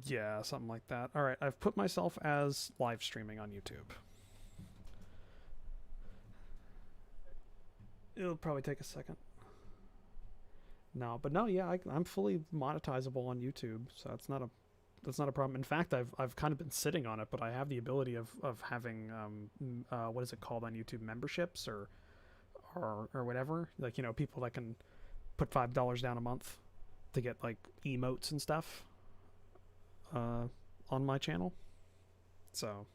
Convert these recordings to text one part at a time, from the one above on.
Yeah, something like that. All right, I've put myself as live streaming on YouTube. It'll probably take a second. No, but no, yeah, I'm fully monetizable on YouTube, so that's not a problem. In fact, I've kind of been sitting on it, but I have the ability of having what is it called on YouTube, memberships or whatever. Like, you know, people that can put $5 down a month to get like emotes and stuff uh, on my channel. So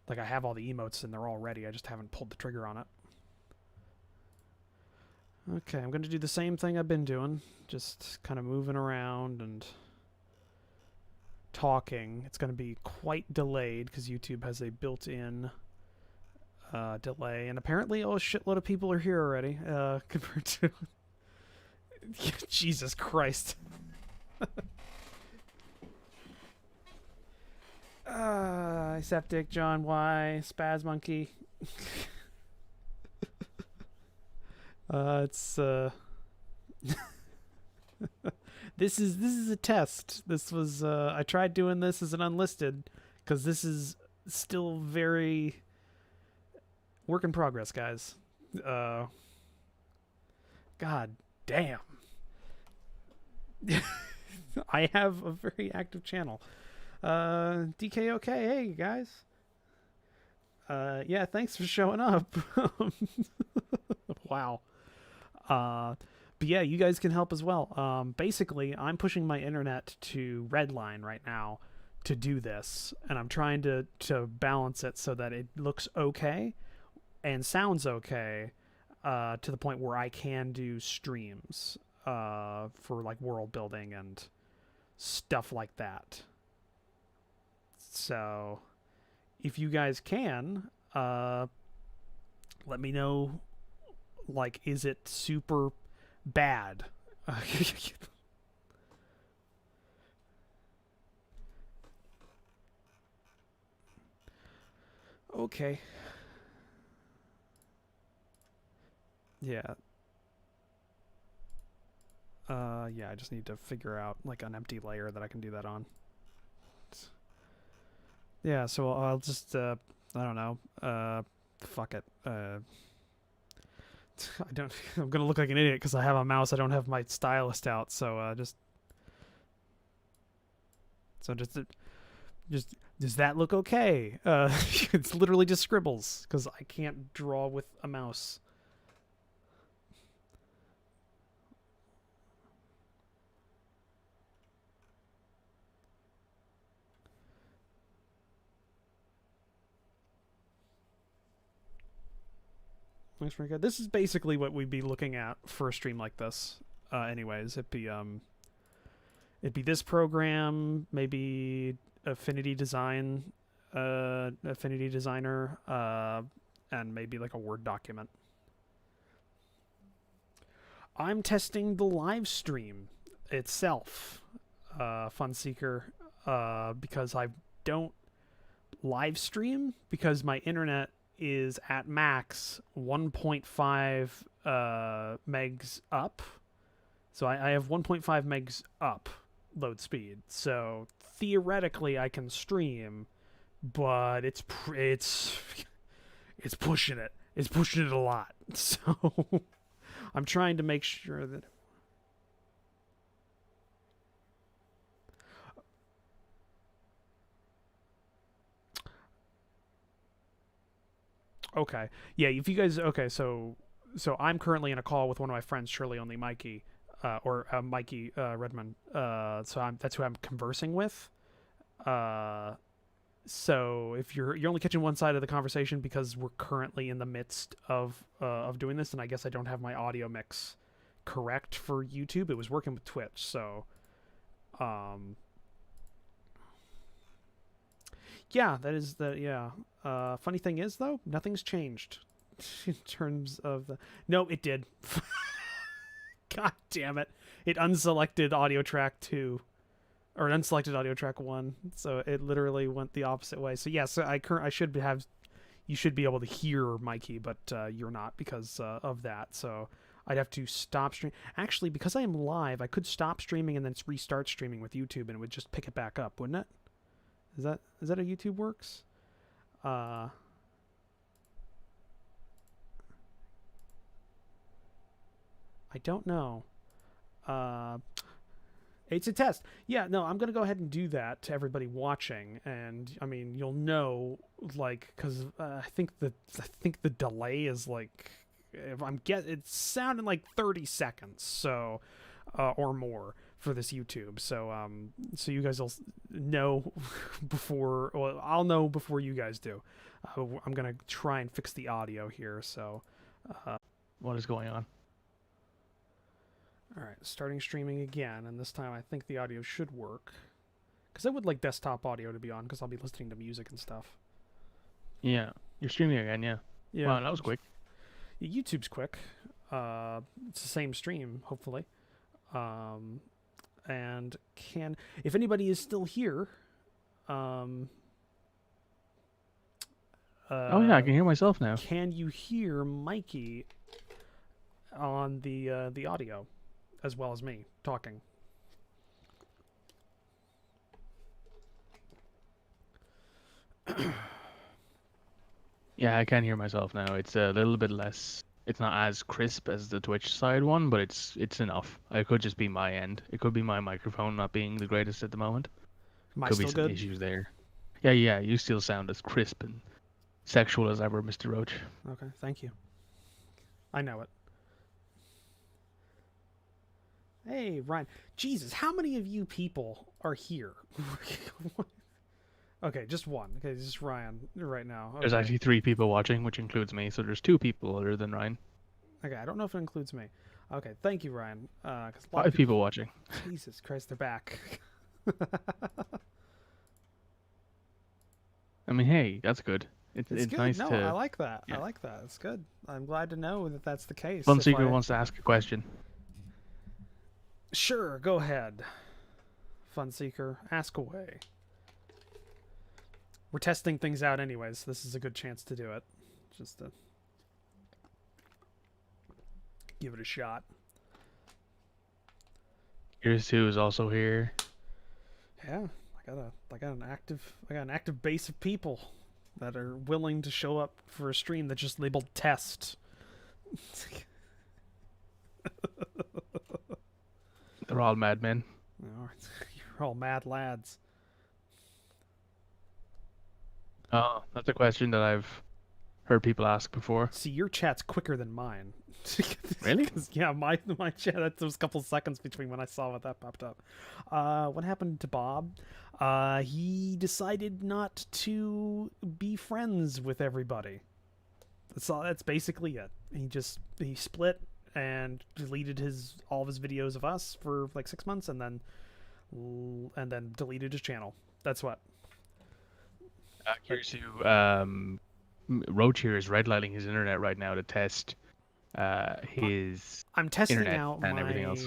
like I have all the emotes and they're all ready. I just haven't pulled the trigger on it. Okay, I'm going to do the same thing I've been doing, just kind of moving around and talking. It's going to be quite delayed because YouTube has a built-in delay, and apparently, oh, a shitload of people are here already compared to Jesus Christ. Septic, John Y, Spaz Monkey. It's this is a test. This was I tried doing this as an unlisted because this is still very work in progress, guys. Uh, God damn. I have a very active channel. DKOK, hey guys. Yeah, thanks for showing up. Wow. But yeah, you guys can help as well. Basically, I'm pushing my internet to redline right now to do this, and I'm trying to balance it so that it looks okay and sounds okay to the point where I can do streams for like world building and stuff like that. So, if you guys can, let me know. Like, is it super bad? Okay. Yeah. Yeah, I just need to figure out like an empty layer that I can do that on. Yeah, so I'll just I don't know. Fuck it. I don't I'm going to look like an idiot cuz I have a mouse. I don't have my stylus out. So just does that look okay? It's literally just scribbles cuz I can't draw with a mouse. Looks pretty good. This is basically what we'd be looking at for a stream like this. Anyways, it'd be this program, maybe Affinity Design, Affinity Designer, and maybe like a Word document. I'm testing the live stream itself, Funseeker, because I don't live stream because my internet is at max 1.5 megs up. So I have 1.5 megs up load speed. So theoretically I can stream, but it's pushing it. It's pushing it a lot. So I'm trying to make sure that okay. Yeah, if you guys so I'm currently in a call with one of my friends, Shirley Only Mikey, or Mikey Redmond. That's who I'm conversing with. Uh, so if you're only catching one side of the conversation because we're currently in the midst of doing this, and I guess I don't have my audio mix correct for YouTube. It was working with Twitch, so um, yeah, that is the yeah. Funny thing is though, nothing's changed in terms of the. No, it did. God damn it! It unselected audio track 2 or unselected audio track 1, so it literally went the opposite way. So yes, I should have you should be able to hear Mikey, but you're not because of that. So I'd have to stop stream. Actually, because I am live, I could stop streaming and then restart streaming with YouTube, and it would just pick it back up, wouldn't it? Is that how YouTube works? I don't know. It's a test. Yeah, no, I'm gonna go ahead and do that to everybody watching, and I mean, you'll know, like, because I think the delay is like, if it's sounding like 30 seconds, so or more for this YouTube. So so you guys will know before. Well, I'll know before you guys do. I'm gonna try and fix the audio here. So, What is going on? all right, starting streaming again, and this time I think the audio should work. Because I would like desktop audio to be on, because I'll be listening to music and stuff. Yeah, you're streaming again, yeah. Yeah, Wow, that was quick. YouTube's quick. It's the same stream, hopefully. And if anybody is still here, Oh yeah, I can hear myself now. can you hear Mikey on the audio, as well as me talking? Yeah, I can hear myself now. It's a little bit less. It's not as crisp as the Twitch side one, but it's enough. It could just be my end. It could be my microphone not being the greatest at the moment. Am I Could be still some good? issues there. Yeah, you still sound as crisp and sexual as ever, Mr. Roach. Okay, thank you. I know it. Hey, Ryan. Jesus, how many of you people are here? Okay, just one. Okay, just Ryan right now. Okay. There's actually 3 people watching, which includes me, so there's 2 people other than Ryan. Okay, I don't know if it includes me. Okay, thank you, Ryan. 'Cause a 5 lot of people watching. Jesus Christ, they're back. I mean, hey, that's good. It's It's good. nice No, to. I like that. yeah. I like that. It's good. I'm glad to know that that's the case. Fun If Secret I- wants to ask a question. Sure, go ahead. Fun Seeker, ask away. We're testing things out anyways. This is a good chance to do it. Just to give it a shot. Here's who is also here. Yeah, I got an active base of people that are willing to show up for a stream that just labeled test. They're all madmen. You're all mad lads. Oh, that's a question that I've heard people ask before. See, your chat's quicker than mine. Really? 'Cause, yeah, my chat. There was a couple seconds between when I saw what that popped up. What happened to Bob? He decided not to be friends with everybody. That's basically it. He split and deleted all of his videos of us for like 6 months, and then deleted his channel. That's what. Here's who. Roach here is redlining his internet right now to test his. I'm testing internet out and my everything else.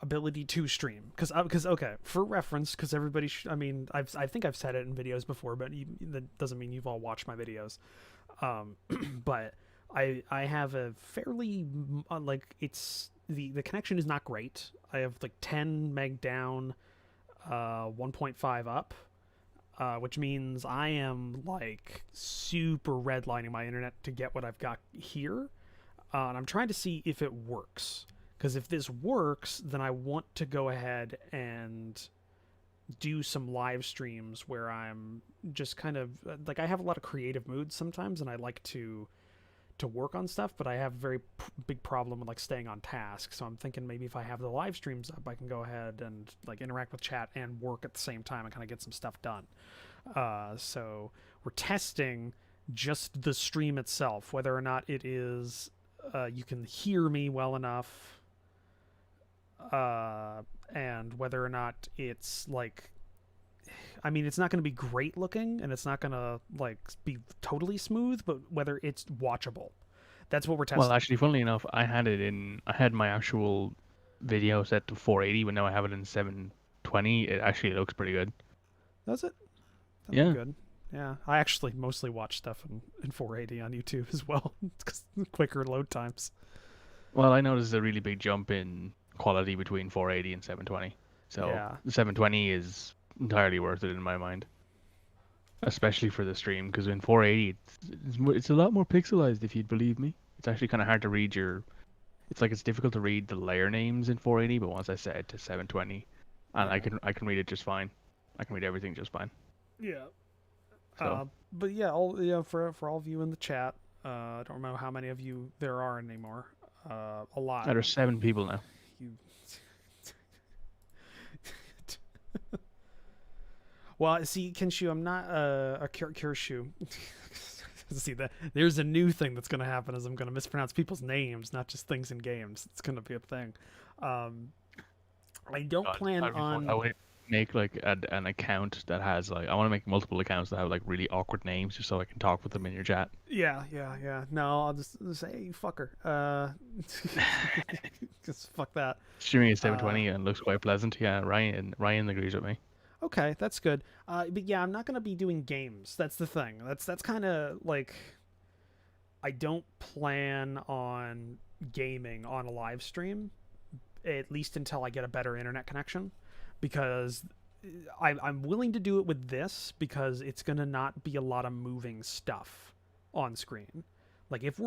ability to stream because okay, for reference, because everybody I mean, I think I've said it in videos before, but that doesn't mean you've all watched my videos. But I have a fairly like it's the connection is not great. I have like 10 meg down, 1.5 up. Which means I am like super redlining my internet to get what I've got here. And I'm trying to see if it works. Because if this works, then I want to go ahead and do some live streams where I'm just kind of like, I have a lot of creative moods sometimes, and I like to work on stuff, but I have a very big problem with like staying on task. So I'm thinking maybe if I have the live streams up, I can go ahead and like interact with chat and work at the same time and kind of get some stuff done. So we're testing just the stream itself, whether or not it is you can hear me well enough, and whether or not it's like, I mean, it's not going to be great looking, and it's not going to like be totally smooth, but whether it's watchable. That's what we're testing. Well, actually, funnily enough, I had my actual video set to 480, but now I have it in 720. It actually looks pretty good. Does it? That'd Yeah. be good. Yeah, I actually mostly watch stuff in 480 on YouTube as well. It's quicker load times. Well, I noticed a really big jump in quality between 480 and 720. So Yeah. the 720 is entirely worth it in my mind, especially for the stream. Because in 480, it's a lot more pixelized. If you'd believe me, it's actually kind of hard to read your. It's like it's difficult to read the layer names in 480, but once I set it to 720, and Yeah. I can read it just fine. I can read everything just fine. Yeah. So But yeah, for all of you in the chat, I don't remember how many of you there are anymore. A lot. there's 7 people now. You. Well, see, Kinshu, I'm not a Kirshu. See that there's a new thing that's going to happen is I'm going to mispronounce people's names, not just things in games. It's going to be a thing. I don't God, plan I on. would make like an account that has like I want to make multiple accounts that have like really awkward names just so I can talk with them in your chat. Yeah. No, I'll just say, hey, fucker. Just fuck that. Streaming at 720 and looks quite pleasant. Yeah, Ryan agrees with me. Okay, that's good. But yeah, I'm not gonna be doing games. That's the thing. That's kind of like I don't plan on gaming on a live stream, at least until I get a better internet connection, because I'm willing to do it with this because it's gonna not be a lot of moving stuff on screen. Like if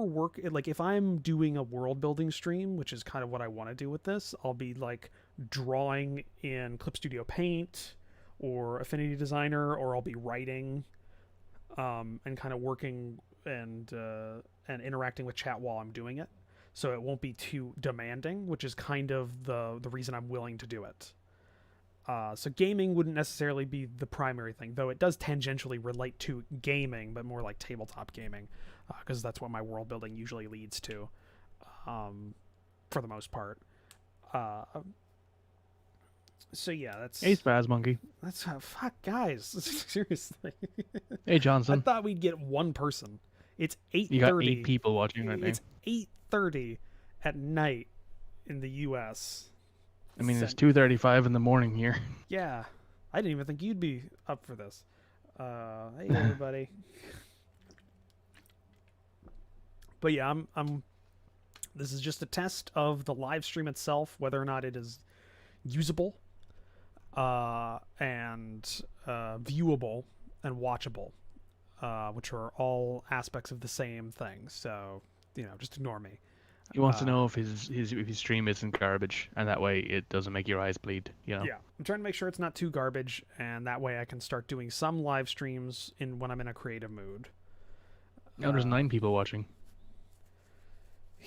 I'm doing a world building stream, which is kind of what I want to do with this, I'll be like drawing in Clip Studio Paint or Affinity Designer, or I'll be writing and kind of working and interacting with chat while I'm doing it. So it won't be too demanding, which is kind of the reason I'm willing to do it. So gaming wouldn't necessarily be the primary thing, though it does tangentially relate to gaming, but more like tabletop gaming, because that's what my world building usually leads to, for the most part. So yeah, Hey, Spaz Monkey. that's fuck, guys. Seriously, Hey, I Johnson. thought we'd get one person. It's 8:30. You got 8 people watching right now. It's 8:30 at night in the U.S. I mean, it's 2:35 in the morning here. Yeah, I didn't even think you'd be up for this. Hey everybody. But yeah, I'm. This is just a test of the live stream itself, whether or not it is usable, and viewable and watchable, which are all aspects of the same thing. So just ignore me. He wants to know if his stream isn't garbage, and that way it doesn't make your eyes bleed. You know. Yeah, I'm trying to make sure it's not too garbage, and that way I can start doing some live streams when I'm in a creative mood. Now there's 9 people watching.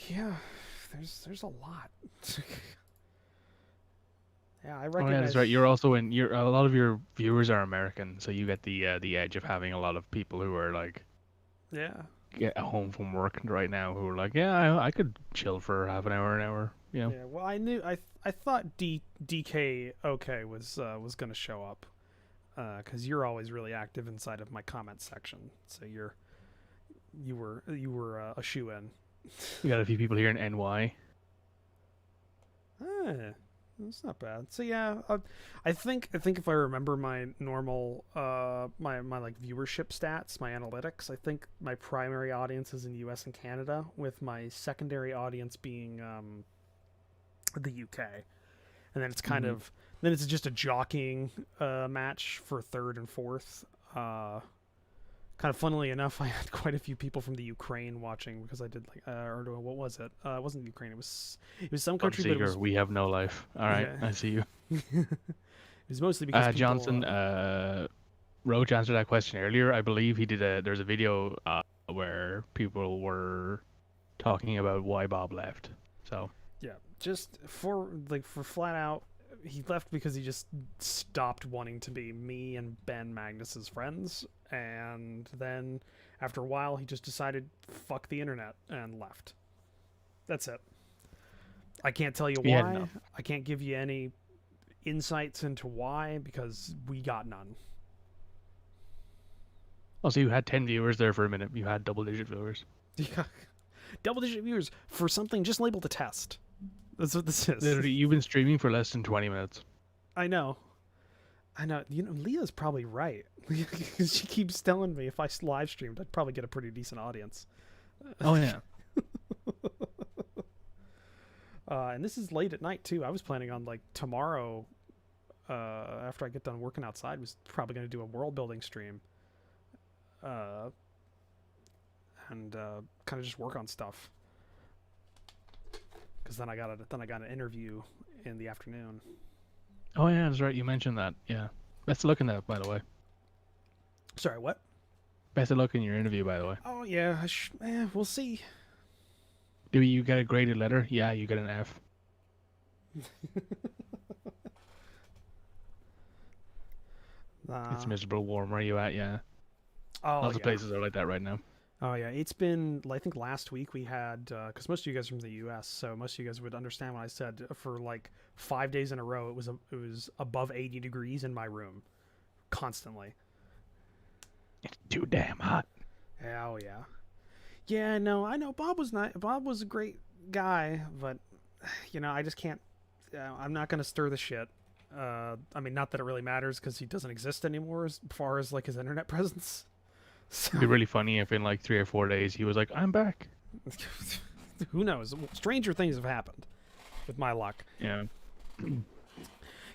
Yeah, there's a lot. Yeah, I Oh recognize. yeah, that's right. You're also in. A lot of your viewers are American, so you get the edge of having a lot of people who are like Yeah. get home from work right now who are like, yeah, I could chill for half an hour. You know. Yeah. Well, I thought DK OK was gonna show up, because you're always really active inside of my comment section. So you were a shoe in. We got a few people here in NY. That's not bad. So yeah, I think if I remember my normal my like viewership stats, my analytics, I think my primary audience is in US and Canada, with my secondary audience being the UK. And then it's kind of it's just a jockeying match for third and fourth. Kind of funnily enough, I had quite a few people from the Ukraine watching, because I did like or what was it? It wasn't Ukraine. It was some country. But it was, we have no life. All right, Yeah. I see you. it was mostly because people, Johnson, Roach answered that question earlier. I believe he did there's a video where people were talking about why Bob left. So yeah, just for flat out, he left because he just stopped wanting to be me and Ben Magnus's friends, and then after a while he just decided fuck the internet and left. That's it. I can't tell you why. I can't give you any insights into why, because we got none. Oh, so you had 10 viewers there for a minute. You had double-digit viewers. Yeah, double-digit viewers for something just labeled a test. That's what this is. Literally, you've been streaming for less than 20 minutes. I know. Leah's probably right. She keeps telling me if I live streamed, I'd probably get a pretty decent audience. Oh yeah. And this is late at night too. I was planning on like tomorrow, after I get done working outside, was probably going to do a world building stream, uh, and kind of just work on stuff. Because then I got an interview in the afternoon. Oh yeah, that's right. You mentioned that. Yeah. Best of luck in that, by the way. Sorry, what? Best of luck in your interview, by the way. Oh yeah, we'll see. Do you get a graded letter? Yeah, you get an F. It's miserable warm where you at, yeah. Oh, Lots of places are like that right now. Oh yeah, it's been. I think last week we had, because most of you guys are from the U.S., so most of you guys would understand when I said for like 5 days in a row it was above 80 degrees in my room, constantly. It's too damn hot. Oh yeah, yeah. No, I know Bob was not. Bob was a great guy, but I just can't. I'm not gonna stir the shit. I mean, not that it really matters because he doesn't exist anymore as far as like his internet presence. So, It'd be really funny if in like 3 or 4 days he was like, "I'm back." who knows? Stranger things have happened with my luck. Yeah.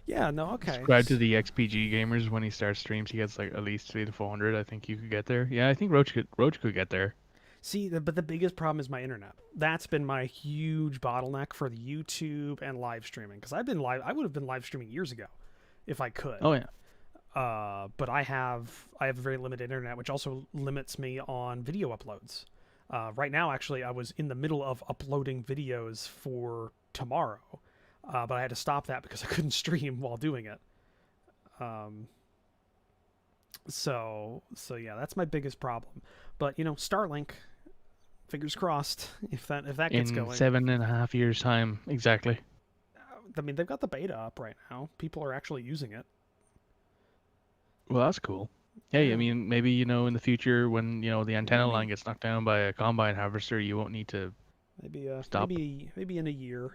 Yeah. No. Okay. Subscribe to the XPG gamers when he starts streams. He gets like at least 300 to 400. I think you could get there. Yeah, I think Roach could get there. See, but the biggest problem is my internet. That's been my huge bottleneck for the YouTube and live streaming. Because I would have been live streaming years ago, if I could. Oh yeah. But I have very limited internet, which also limits me on video uploads. Right now, actually, I was in the middle of uploading videos for tomorrow, but I had to stop that because I couldn't stream while doing it. So yeah, that's my biggest problem. But Starlink, fingers crossed, if that gets In going. 7.5 years' time, exactly. I mean, they've got the beta up right now. People are actually using it. Well, that's cool. Hey, Yeah. I mean, maybe in the future when the antenna line gets knocked down by a combine harvester, you won't need to Maybe stop. maybe in a year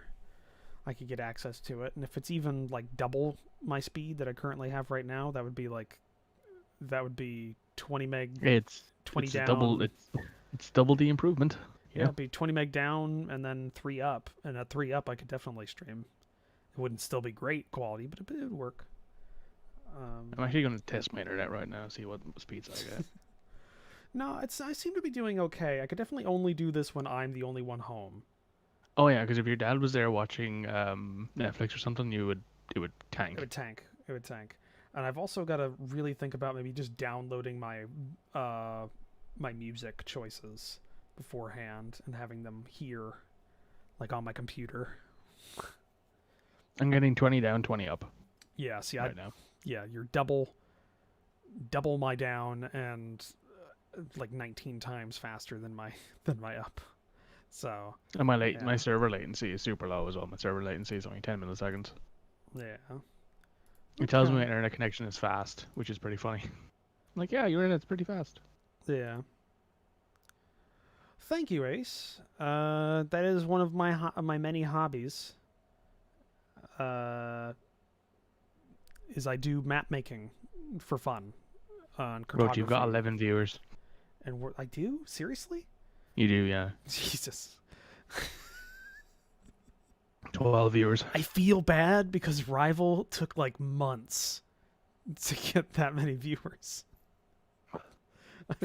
I could get access to it, and if it's even like double my speed that I currently have right now, that would be 20 meg. It's 20 it's down. it's double the improvement. Yeah, it'd be 20 meg down and then 3 up, and at 3 up I could definitely stream. It wouldn't still be great quality, but it would work. I'm actually going to test my internet right now, see what speeds I get. No, I seem to be doing okay. I could definitely only do this when I'm the only one home. Oh yeah, because if your dad was there watching Netflix or something, it would tank. It would tank. And I've also got to really think about maybe just downloading my my music choices beforehand and having them here, like on my computer. I'm getting 20 down, 20 up. Yeah, see, right now. Yeah, you're double my down and like 19 times faster than my up. So. And my server latency is super low as well. My server latency is only 10 milliseconds. Yeah. It tells me my internet connection is fast, which is pretty funny. I'm like, yeah, your internet's pretty fast. Yeah. Thank you, Ace. That is one of my many hobbies. Is I do map making for fun on cartography. Bro, you've got 11 viewers. And I do? Seriously? You do, yeah. Jesus. 12 viewers. I feel bad because Rival took like months to get that many viewers.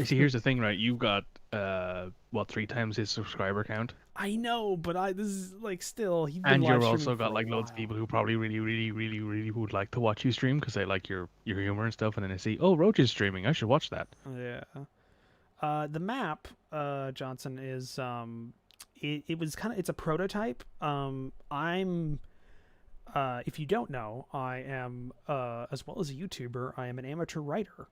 See, here's the thing, right? You've got 3 times his subscriber count. I know, but this is like still. And you've also got like loads of people who probably really would like to watch you stream because they like your humor and stuff, and then they see, oh, Roach is streaming, I should watch that. Yeah. The map, Johnson, is it was it's a prototype. If you don't know, I am as well as a YouTuber, I am an amateur writer.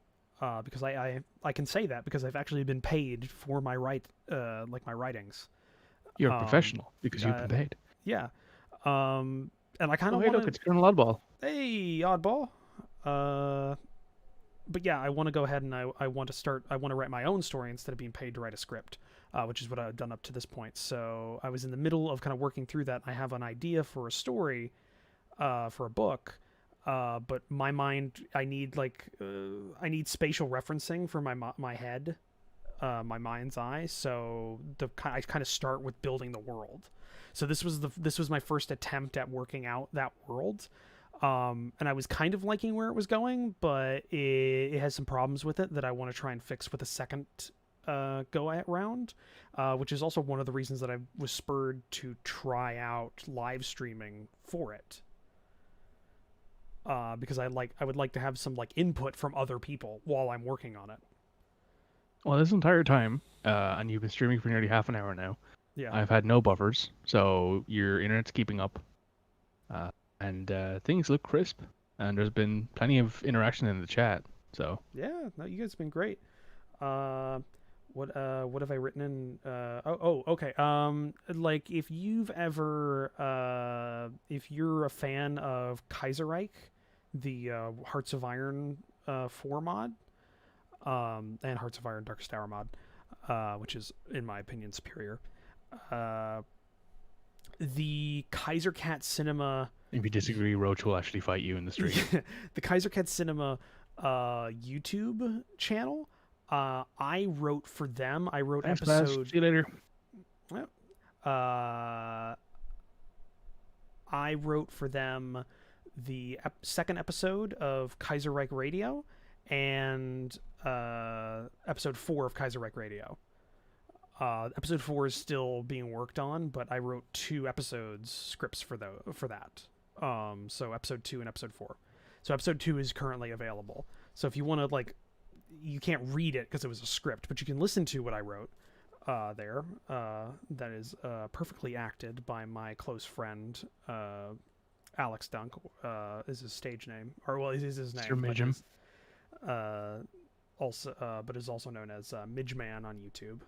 Because I can say that because I've actually been paid for my my writings. You're a professional because you've been paid. Yeah. And I kind of hey, look, it's Colonel Oddball. Hey, Oddball. But yeah, I want to go ahead and I want to write my own story instead of being paid to write a script, which is what I've done up to this point. So I was in the middle of kind of working through that. I have an idea for a story, for a book. But my mind, I need spatial referencing for my head, my mind's eye. So I kind of start with building the world. So this was my first attempt at working out that world. And I was kind of liking where it was going, but it has some problems with it that I want to try and fix with a second go at round, which is also one of the reasons that I was spurred to try out live streaming for it. Because I would like to have some like input from other people while I'm working on it. Well, this entire time, and you've been streaming for nearly half an hour now. Yeah. I've had no buffers, so your internet's keeping up, and things look crisp. And there's been plenty of interaction in the chat. So Yeah, no, you guys have been great. What have I written in? Okay. Like if you've ever if you're a fan of Kaiserreich, the Hearts of Iron 4 mod, and Hearts of Iron Darkest Hour mod, which is in my opinion superior. The Kaiser Cat Cinema. if you disagree, Roach will actually fight you in the street. The Kaiser Cat Cinema YouTube channel. I wrote for them. I wrote Thanks, episode. see you later. I wrote for them the second episode of Kaiserreich Radio and episode 4 of Kaiserreich Radio. Episode 4 is still being worked on, but I wrote 2 episodes scripts for that. So episode 2 and episode 4. So episode 2 is currently available. So if you want to like, you can't read it because it was a script, but you can listen to what I wrote there. That is perfectly acted by my close friend Alex Dunk. Is his stage name, or well, is his name? Mr. Midgem. But is also known as Midgeman on YouTube.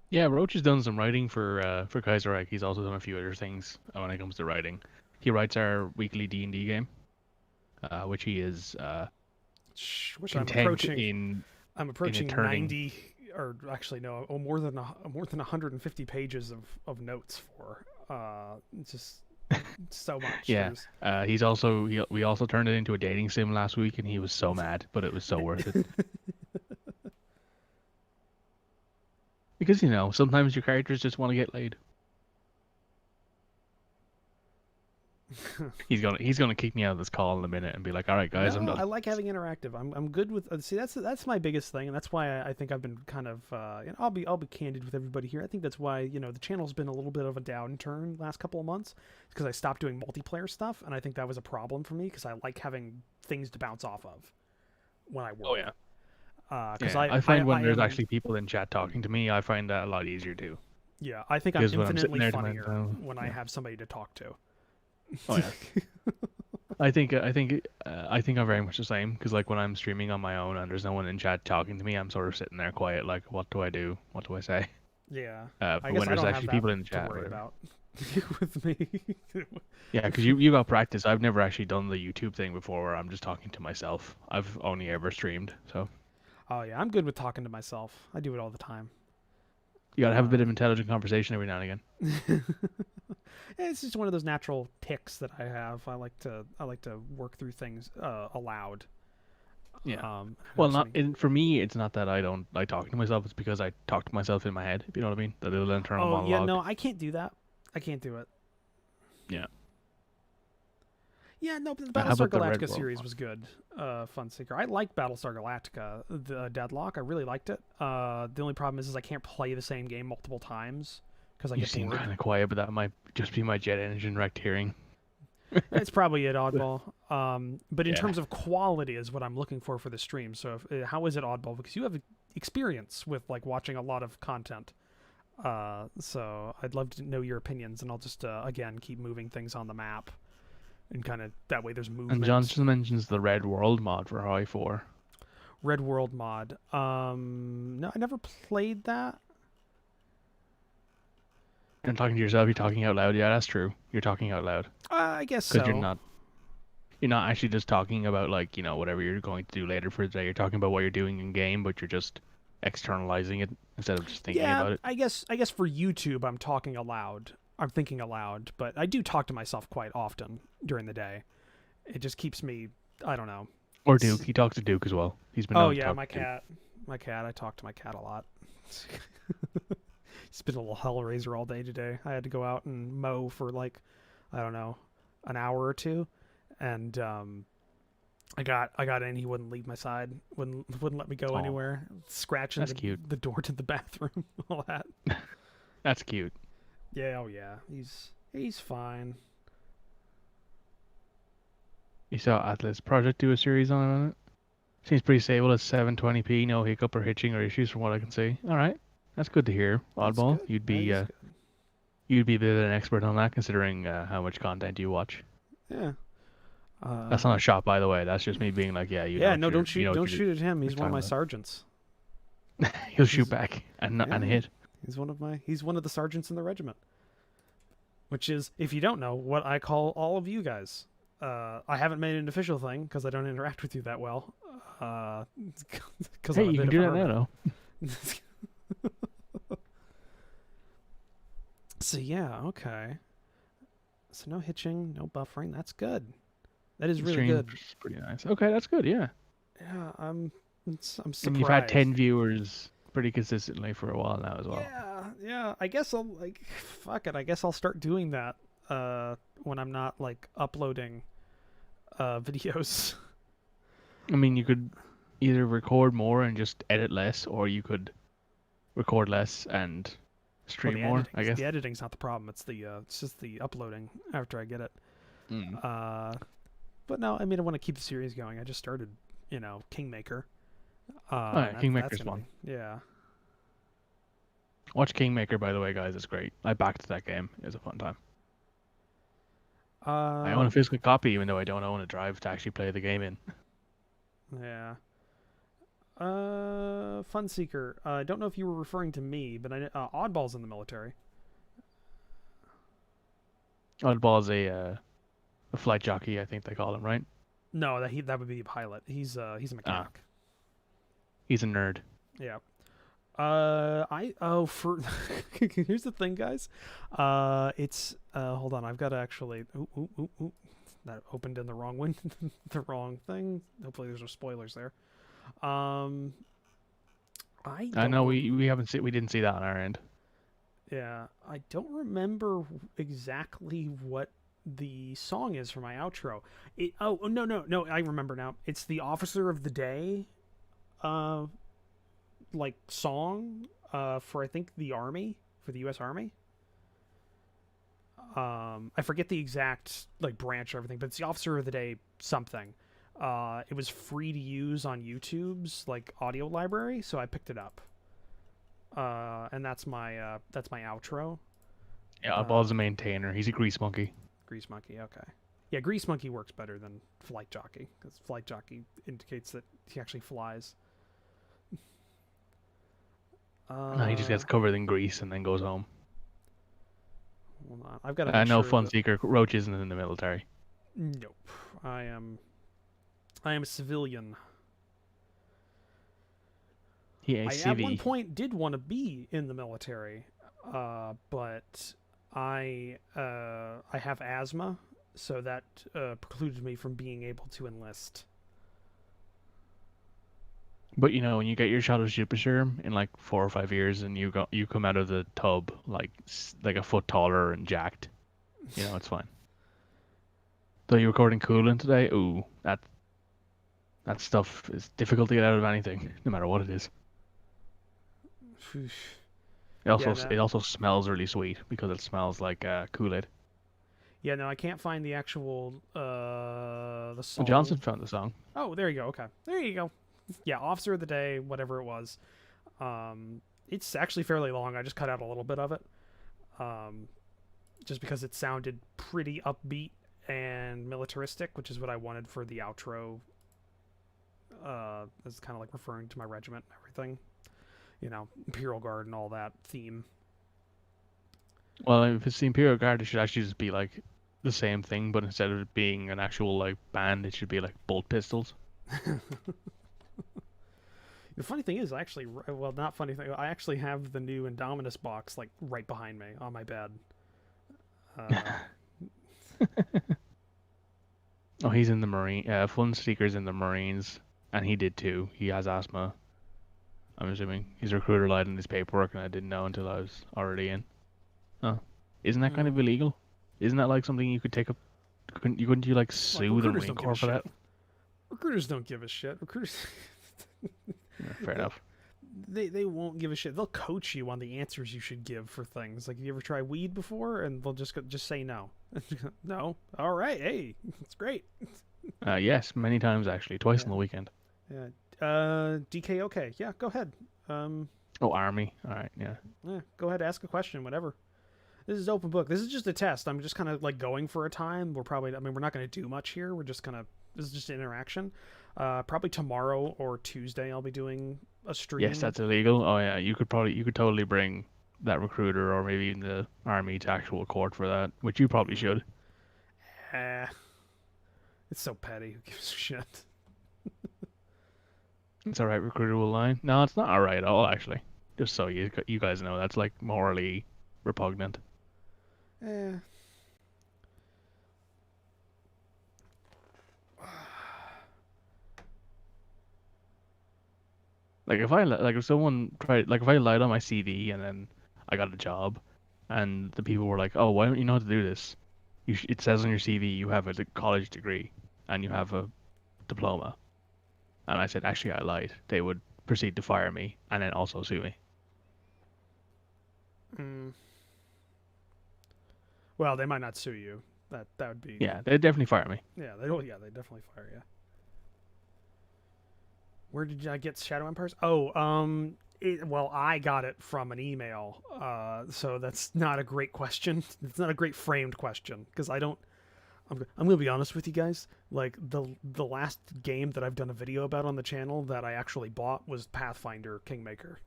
Yeah, Roach has done some writing for Kaiserreich. He's also done a few other things when it comes to writing. He writes our weekly D&D game, which he is which content in. I'm approaching turning... 90, or actually no, more than 150 pages of notes for. It's just so much. Yeah. We also turned it into a dating sim last week, and he was so mad, but it was so worth it. Because sometimes your characters just want to get laid. He's gonna kick me out of this call in a minute and be like, "All right, guys, no, I'm done." I like having interactive. I'm good with. See, that's my biggest thing, and that's why I think I've been kind of. I'll be candid with everybody here. I think that's why the channel's been a little bit of a downturn last couple of months because I stopped doing multiplayer stuff, and I think that was a problem for me because I like having things to bounce off of when I work. Oh yeah. Because I find when there's actually people in chat talking to me, I find that a lot easier too. Yeah, I think I'm infinitely funnier when I have somebody to talk to. Oh yeah. I think I'm very much the same because like when I'm streaming on my own and there's no one in chat talking to me, I'm sort of sitting there quiet, like, what do I do? What do I say? Yeah. But when there's actually people in the chat, to worry about with me. Yeah, because you got practice. I've never actually done the YouTube thing before where I'm just talking to myself. I've only ever streamed, so. Oh yeah, I'm good with talking to myself. I do it all the time. You gotta have a bit of intelligent conversation every now and again. It's just one of those natural tics that I have. I like to work through things aloud. Yeah. Well, for me, it's not that I don't like talking to myself. It's because I talk to myself in my head. If you know what I mean, the little internal monologue. Yeah, no, I can't do that. I can't do it. Yeah. Yeah, no, but the Battlestar Galactica series was good. Fun seeker. I like Battlestar Galactica, the Deadlock. I really liked it. The only problem is I can't play the same game multiple times because I get bored. You seem kind of quiet, but that might just be my jet engine wrecked hearing. It's probably it, Oddball. But in terms of quality is what I'm looking for the stream. So how is it, Oddball? Because you have experience with like watching a lot of content. So I'd love to know your opinions, and I'll just again keep moving things on the map. And kind of that way there's movement. And John just mentions the Red World mod for Hawaii 4. Red World mod. No, I never played that. You're talking to yourself, you're talking out loud. Yeah, that's true. You're talking out loud. I guess so. Because you're not actually just talking about like, whatever you're going to do later for the day. You're talking about what you're doing in game, but you're just externalizing it instead of just thinking about it. I guess for YouTube I'm talking aloud. I'm thinking aloud, but I do talk to myself quite often during the day. It just keeps me, I don't know. Or Duke. He talks to Duke as well. He's been. Oh yeah, my cat. My cat. I talk to my cat a lot. It's been a little hellraiser all day today. I had to go out and mow for like, I don't know, an hour or two, and I got in. He wouldn't leave my side. Wouldn't let me go Oh, anywhere. Scratching that's cute. the door to the bathroom. All that. That's cute. Yeah. Oh yeah. He's fine. You saw Atlas Project do a series on it. Seems pretty stable at 720p, no hiccup or hitching or issues from what I can see. All right, that's good to hear. That's Oddball, good. That is good. you'd be a bit of an expert on that, considering how much content you watch. Yeah. That's not a shot, by the way. That's just me being like, yeah, Yeah. No. Don't you shoot. know what Don't shoot at him. you're He's one of my talking sergeants. about. He'll shoot He's- back and Yeah. hit. He's one of the sergeants in the regiment. Which is, if you don't know, what I call all of you guys. I haven't made it an official thing because I don't interact with you that well. Because Hey, I'm a you bit can do of that a now, hermit. So yeah, okay. So no hitching, no buffering. That's good. That is though. really good. Stream's pretty nice. Okay, that's good. Yeah, Yeah, I'm surprised. and you've had 10 viewers pretty consistently for a while now as well. Yeah. I guess I'll like, fuck it. I guess I'll start doing that. When I'm not like uploading, videos. I mean, you could either record more and just edit less, or you could record less and stream the more. editing's, I guess. the editing's not the problem. It's just the uploading after I get it. Mm. But no, I mean I want to keep the series going. I just started, Kingmaker. Oh, yeah, That's Kingmaker's gonna fun. Yeah. Watch Kingmaker, by the way, guys. It's great. I backed that game. It was a fun time. I own a physical copy, even though I don't own a drive to actually play the game in. Yeah. Funseeker. I don't know if you were referring to me, but Oddball's in the military. Oddball's a flight jockey, I think they call him, right? No, that would be a pilot. He's a mechanic. He's a nerd. Yeah. For here's the thing, guys. It's hold on. I've got to actually. Ooh. That opened in the wrong one, the wrong thing. Hopefully, there's no spoilers there. I know we didn't see that on our end. Yeah, I don't remember exactly what the song is for my outro. No, I remember now. It's the Officer of the Day, like song, for I think the Army, for the U.S. Army. I forget the exact like branch or everything, but it's the Officer of the Day something. It was free to use on YouTube's like audio library, so I picked it up. And that's my outro. Yeah, Oddball's a maintainer. He's a grease monkey. Grease Monkey, okay. Yeah, Grease Monkey works better than Flight Jockey, because Flight Jockey indicates that he actually flies. No, he just gets covered in grease and then goes home. Hold on. I've got to I know sure Funseeker Roach isn't in the military. Nope. I am a civilian. He I is at one CV. point did want to be in the military, but I have asthma, so that precluded me from being able to enlist. But you know, when you get your shot of super serum in like 4 or 5 years, and you come out of the tub like a foot taller and jacked, you know it's fine. Though you're recording coolant today, ooh, that stuff is difficult to get out of anything, no matter what it is. It also smells really sweet because it smells like Kool-Aid. Yeah, no, I can't find the actual the song. Johnson found the song. Oh, there you go. Okay, there you go. Yeah, Officer of the Day, whatever it was. It's actually fairly long. I just cut out a little bit of it, just because it sounded pretty upbeat and militaristic, which is what I wanted for the outro. It's kind of like referring to my regiment and everything, Imperial Guard and all that theme. Well, if it's the Imperial Guard, it should actually just be like the same thing, but instead of it being an actual like band, it should be like bolt pistols. The funny thing is, not funny thing. I actually have the new Indominus box like right behind me on my bed. Oh, he's in the Marine. Funseeker's in the Marines, and he did too. He has asthma. I'm assuming his recruiter lied in his paperwork, and I didn't know until I was already in. Oh, isn't that kind of Mm. illegal? Isn't that like something you could take up? Couldn't you like Like sue the recruiters Marine don't give a Corps for shit. that? Recruiters don't give a shit. Recruiters, Yeah, fair they, enough. they won't give a shit. They'll coach you on the answers you should give for things. Like, have you ever tried weed before? And they'll just say no. No. All right. Hey, it's great. Yes, many times actually, twice Yeah. on the weekend. Yeah. DK. Okay. Yeah. Go ahead. Um. Oh, army. All right, yeah. Yeah. Go ahead. Ask a question. Whatever. This is open book. This is just a test. I'm just kind of like going for a time. We're probably. I mean, we're not going to do much here. We're just kind of. This is just an interaction. Probably tomorrow or Tuesday I'll be doing a stream. Yes, that's illegal. Oh yeah, you could totally bring that recruiter or maybe even the army to actual court for that, which you probably should. Eh, it's so petty. Who gives a shit? It's all right, recruiter will lie. No, it's not all right at all actually. Just so you guys know, that's like morally repugnant. Eh. Like if someone tried like if I lied on my CV and then I got a job, and the people were like, "Oh, why don't you know how to do this? It says on your CV you have a college degree and you have a diploma." And I said, "Actually, I lied." They would proceed to fire me and then also sue me. Mm. Well, they might not sue you. That would be. Yeah, they'd definitely fire me. Yeah. They don't. Yeah. They definitely fire you. Where did I get Shadow Empires? Oh, well, I got it from an email. So that's not a great question. It's not a great framed question because I don't. I'm gonna be honest with you guys. Like the last game that I've done a video about on the channel that I actually bought was Pathfinder Kingmaker.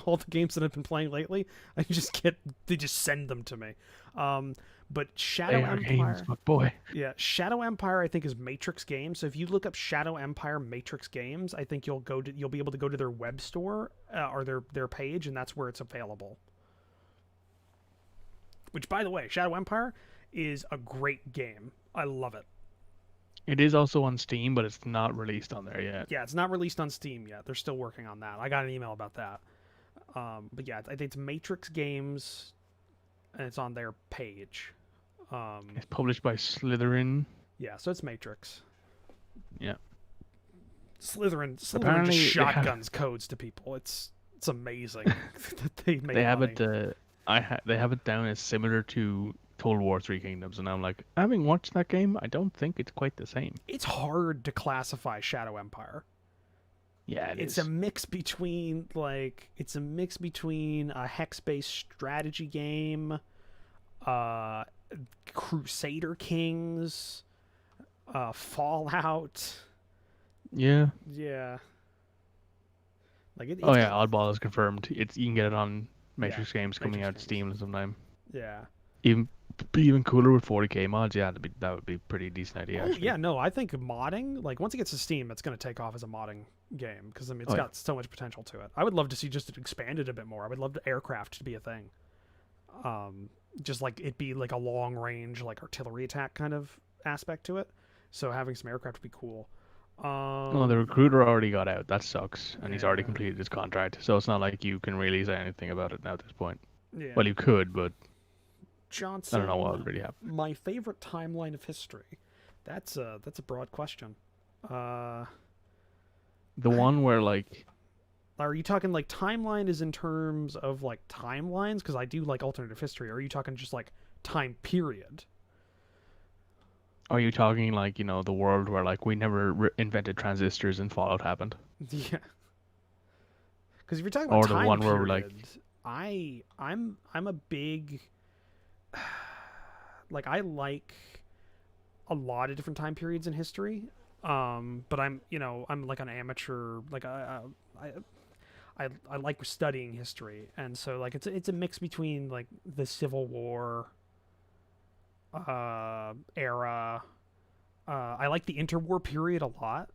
All the games that I've been playing lately, they just send them to me. But Shadow They are games, Empire. but boy. Yeah, Shadow Empire I think is Matrix Games. So if you look up Shadow Empire Matrix Games, I think you'll be able to go to their web store or their page, and that's where it's available. Which, by the way, Shadow Empire is a great game. I love it. It is also on Steam, but it's not released on there yet. Yeah, it's not released on Steam yet. They're still working on that. I got an email about that. But yeah, I think it's Matrix Games, and it's on their page. It's published by Slytherin. Yeah, so it's Matrix. Yeah. Slytherin Apparently, just shotguns codes to people. It's amazing that they make they have money. it. They have it down as similar to Total War Three Kingdoms, and I'm like, having watched that game, I don't think it's quite the same. It's hard to classify Shadow Empire. Yeah, It's is. a mix between a hex-based strategy game, uh, Crusader Kings, Fallout. Yeah. Yeah, like Oh it's yeah, Oddball is confirmed. You can get it on Matrix yeah, Games coming Matrix out Games. Steam sometime. Yeah. Even be even cooler with 40k mods. Yeah, that would be pretty decent idea. Oh Actually. yeah, no, I think modding, like once it gets to Steam, it's going to take off as a modding game because I mean it's Oh, yeah. got so much potential to it. I would love to see just it expanded a bit more. I would love the aircraft to be a thing. Just like it be like a long range like artillery attack kind of aspect to it. So having some aircraft would be cool. Well, the recruiter already got out. That sucks, and he's already Yeah. completed his contract. So it's not like you can really say anything about it now at this point. Yeah. Well, you could, but Johnson. I don't know what would really happen. My favorite timeline of history. That's a broad question. The one where like Are you talking like timeline is in terms of like timelines? Because I do like alternative history. Or are you talking just like time period? are you talking like the world where like we never invented transistors and Fallout happened, Yeah. Because if you're talking about or the time one period, where like I'm a big like I like a lot of different time periods in history. But I'm like an amateur. Like I like studying history, and so like it's a mix between like the Civil War era. I like the interwar period a lot.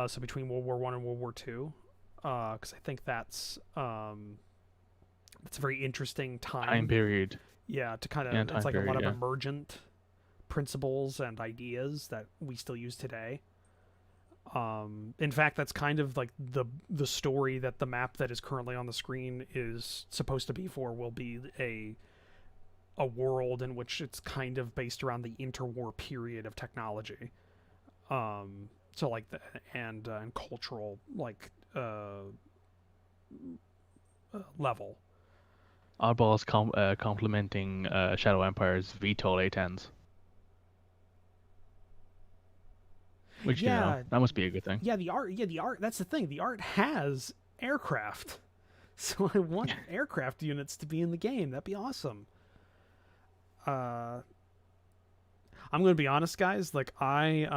So between World War One and World War Two, because I think that's a very interesting time period. Yeah, to kind of Yeah, it's time like a lot period, of yeah. emergent principles and ideas that we still use today. In fact, that's kind of like the story that the map that is currently on the screen is supposed to be for. Will be a world in which it's kind of based around the interwar period of technology. So like the and cultural like level. Oddballs complimenting Shadow Empire's VTOL A10s, which Yeah, that must be a good thing. yeah. The art. That's the thing. The art has aircraft, so I want aircraft units to be in the game. That'd be awesome. I'm gonna be honest, guys. Like I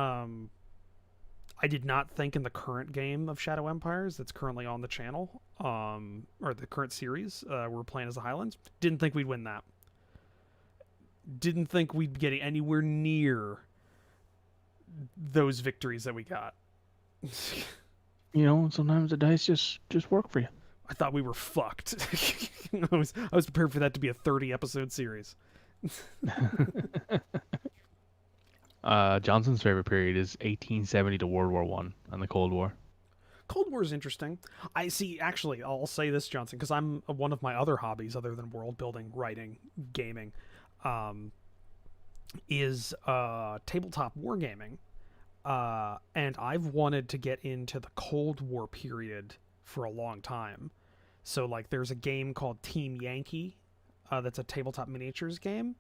did not think in the current game of Shadow Empires that's currently on the channel, or the current series we're playing as the Highlands. Didn't think we'd win that. Didn't think we'd get anywhere near those victories that we got. Sometimes the dice just work for you. I thought we were fucked. I was prepared for that to be a 30 episode series. Johnson's favorite period is 1870 to World War One and the Cold War. Cold War is interesting. I see. Actually, I'll say this, Johnson, because I'm one of my other hobbies, other than world building, writing, gaming, is tabletop wargaming. And I've wanted to get into the Cold War period for a long time. So, like, there's a game called Team Yankee that's a tabletop miniatures game.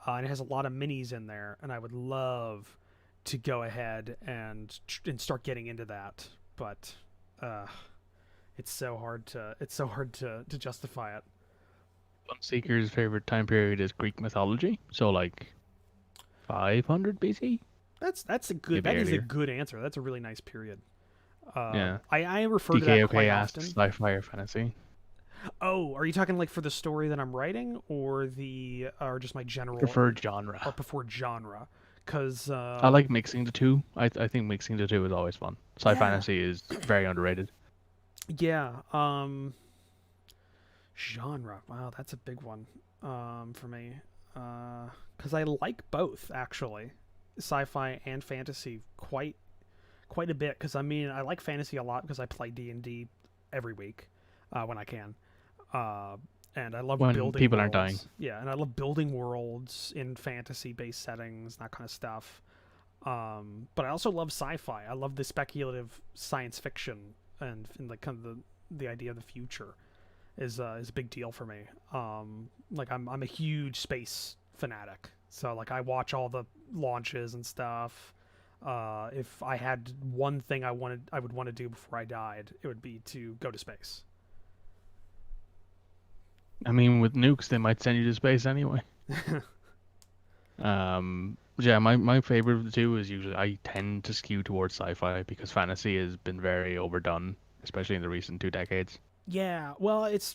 And it has a lot of minis in there, and I would love to go ahead and start getting into that, but it's so hard to justify it. Sunseeker's favorite time period is Greek mythology, so like 500 BC. That is a good answer. That's a really nice period. Yeah. I refer to that quite asks often. sci-fi or fantasy. Oh, are you talking like for the story that I'm writing, or just my general Preferred genre? Or preferred genre? Because I like mixing the two. I think mixing the two is always fun. Fantasy is very underrated. Yeah. Genre. Wow, that's a big one for me. Because I like both actually, sci-fi and fantasy quite a bit. Because I mean, I like fantasy a lot because I play D&D every week when I can. And I love building people worlds. aren't dying. Yeah, and I love building worlds in fantasy-based settings, that kind of stuff. But I also love sci-fi. I love the speculative science fiction and like kind of the idea of the future is a big deal for me. Like I'm a huge space fanatic, so like I watch all the launches and stuff. If I had one thing I would want to do before I died, it would be to go to space. I mean, with nukes, they might send you to space anyway. Yeah, my favorite of the two is usually I tend to skew towards sci-fi because fantasy has been very overdone, especially in the recent 2 decades. Yeah, well, it's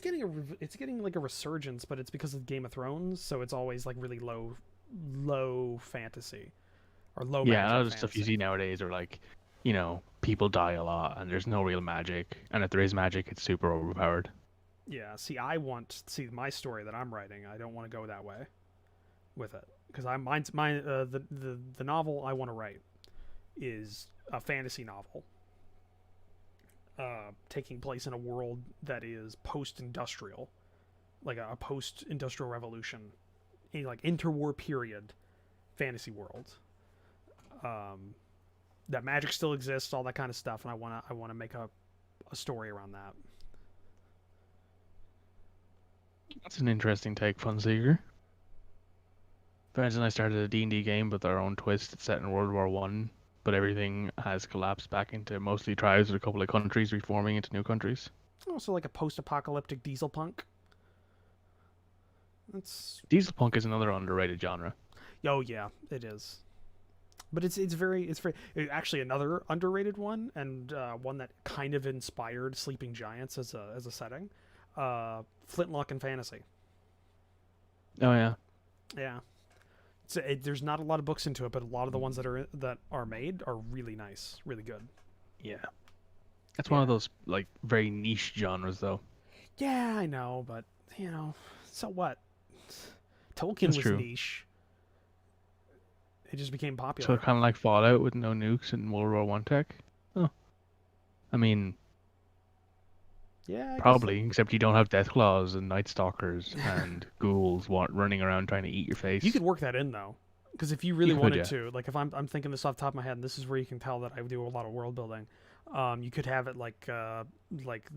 getting like a resurgence, but it's because of Game of Thrones, so it's always like really low fantasy or low. Yeah, magic a lot of fantasy. stuff you see nowadays are like, people die a lot and there's no real magic, and if there is magic, it's super overpowered. Yeah, see, my story that I'm writing. I don't want to go that way with it because the novel I want to write is a fantasy novel, taking place in a world that is post-industrial, like a post-industrial revolution, in like interwar period fantasy world. That magic still exists, all that kind of stuff, and I wanna make a story around that. That's an interesting take, Funseeker. Friends and I started a D&D game with our own twist. It's set in World War One, but everything has collapsed back into mostly tribes with a couple of countries reforming into new countries. Also, like a post-apocalyptic diesel punk. Diesel punk is another underrated genre. Oh yeah, it is. But it's actually another underrated one, and one that kind of inspired Sleeping Giants as a setting. Flintlock and Fantasy. Oh yeah. Yeah. There's not a lot of books into it, but a lot of the ones that are made are really nice, really good. Yeah. That's one of those like very niche genres, though. Yeah, I know, but so what? Tolkien was niche. It just became So popular. kind of like Fallout with no nukes and World War One tech. Oh, I mean, Yeah, I guess so. probably, except you don't have death claws and night stalkers and ghouls running around trying to eat your You face. could work that in though, because if you You really could, wanted yeah. to, like if I'm thinking this off the top of my head, and this is where you can tell that I do a lot of world building. You could have it like the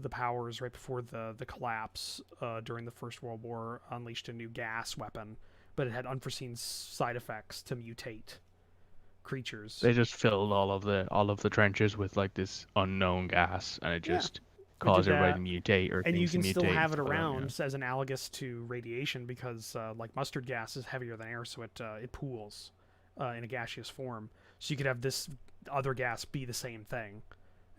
powers right before the collapse during the First World War unleashed a new gas weapon, but it had unforeseen side effects to mutate creatures. They just filled all of the trenches with like this unknown gas, and it Yeah, just it did caused everybody to that. mutate or And you things to can still mutate and have it stuff like that. Yeah. around as analogous to radiation because like mustard gas is heavier than air, so it pools in a gaseous form. So you could have this other gas be the same thing,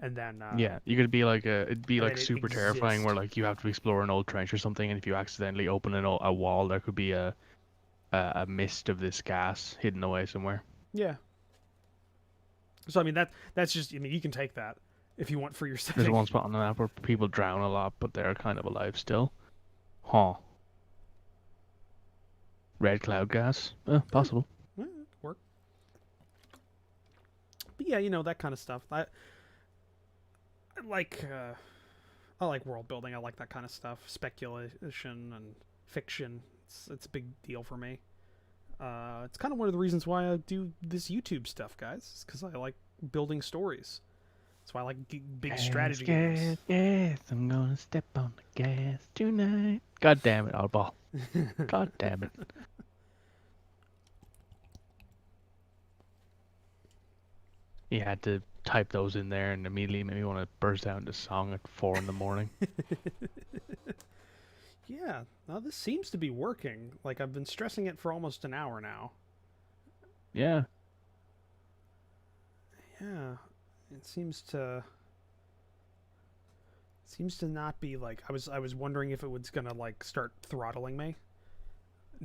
and then Yeah, you could be like it'd be like it super terrifying where exist. like you have to explore an old trench or something, and if you accidentally open a wall, there could be a mist of this gas hidden away somewhere. Yeah. So I mean that's just, I mean, you can take that if you want for your There's setting. one spot on the map where people drown a lot, but they're kind of alive still. Huh. Red cloud gas? Possible. Yeah, it could work. But yeah, that kind of stuff. I like I like world building. I like that kind of stuff. Speculation and fiction. It's a big deal for me. It's kind of one of the reasons why I do this YouTube stuff, guys. Because I like building stories. That's why I like big strategy games. Yes, I'm gonna step on the gas tonight. God damn it, Oddball. God damn it. You had to type those in there and immediately made me want to burst out into song at 4 in the morning. Yeah, now this seems to be working. Like I've been stressing it for almost an hour now. Yeah. Yeah, it seems to not be like I was wondering if it was gonna like start throttling me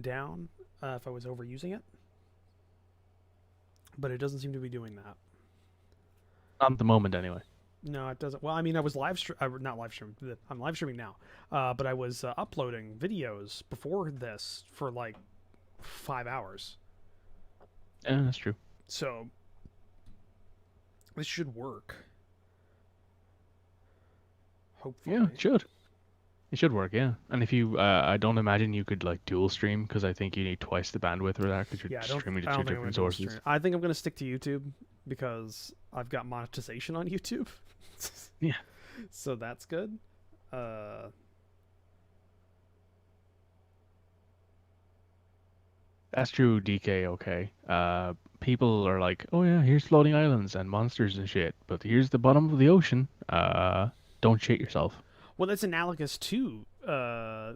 down if I was overusing it, but it doesn't seem to be doing that. Not at the moment, anyway. No, it doesn't. Well, I mean, I was not live streaming. I'm live streaming now, but I was uploading videos before this for like 5 hours. Yeah, that's true. So this should work. Hopefully. Yeah, it should. It should work, yeah. And if you, I don't imagine you could like dual stream because I think you need twice the bandwidth for that because Yeah, you're streaming to I two don't think I'm gonna different do a sources. stream. I think I'm gonna stick to YouTube because I've got monetization on YouTube. Yeah. So that's good. Uh, That's true, DK, okay. People are like, oh yeah, here's floating islands and monsters and shit, but here's the bottom of the ocean. Don't shit yourself. well, that's analogous to.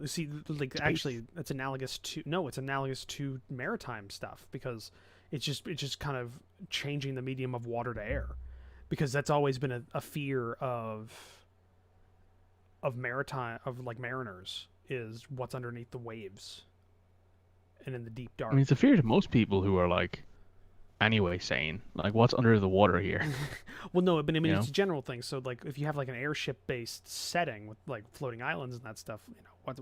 See, like Space. actually, that's analogous to. No, it's analogous to maritime stuff because it's just kind of changing the medium of water to air, because that's always been a fear of maritime of like mariners is what's underneath the waves and in the deep I mean, dark. it's a fear to most people who are like, anyway, sane. Like, what's under the water here? Well, no, but I mean You it's know? a general thing. So like if you have like an airship based setting with like floating islands and that stuff, that's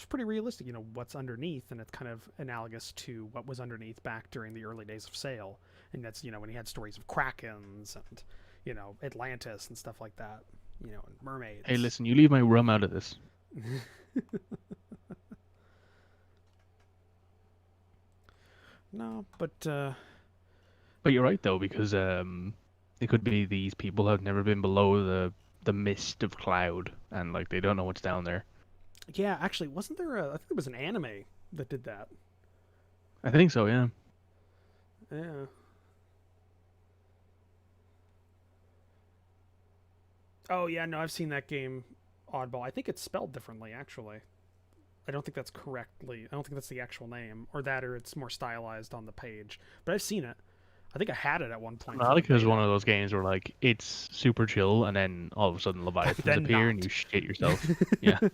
pretty realistic. What's underneath, and it's kind of analogous to what was underneath back during the early days of sail, and that's when you had stories of krakens and Atlantis and stuff like that. And mermaids. Hey, listen, you leave my rum out of this. No, but But you're right though, because it could be these people have never been below the mist of cloud, and like they don't know what's down there. yeah, actually, wasn't there I think there was an anime that did that. I think so, yeah. Yeah. Oh yeah, no, I've seen that game, Oddball. I think it's spelled differently, actually. I don't think that's correctly. I don't think that's the actual name, or it's more stylized on the page. But I've seen it. I think I had it at one point for the Subnautica is one beta. of those games where like it's super chill, and then all of a sudden Leviathans Then appear and not. you shit yourself. Yeah. And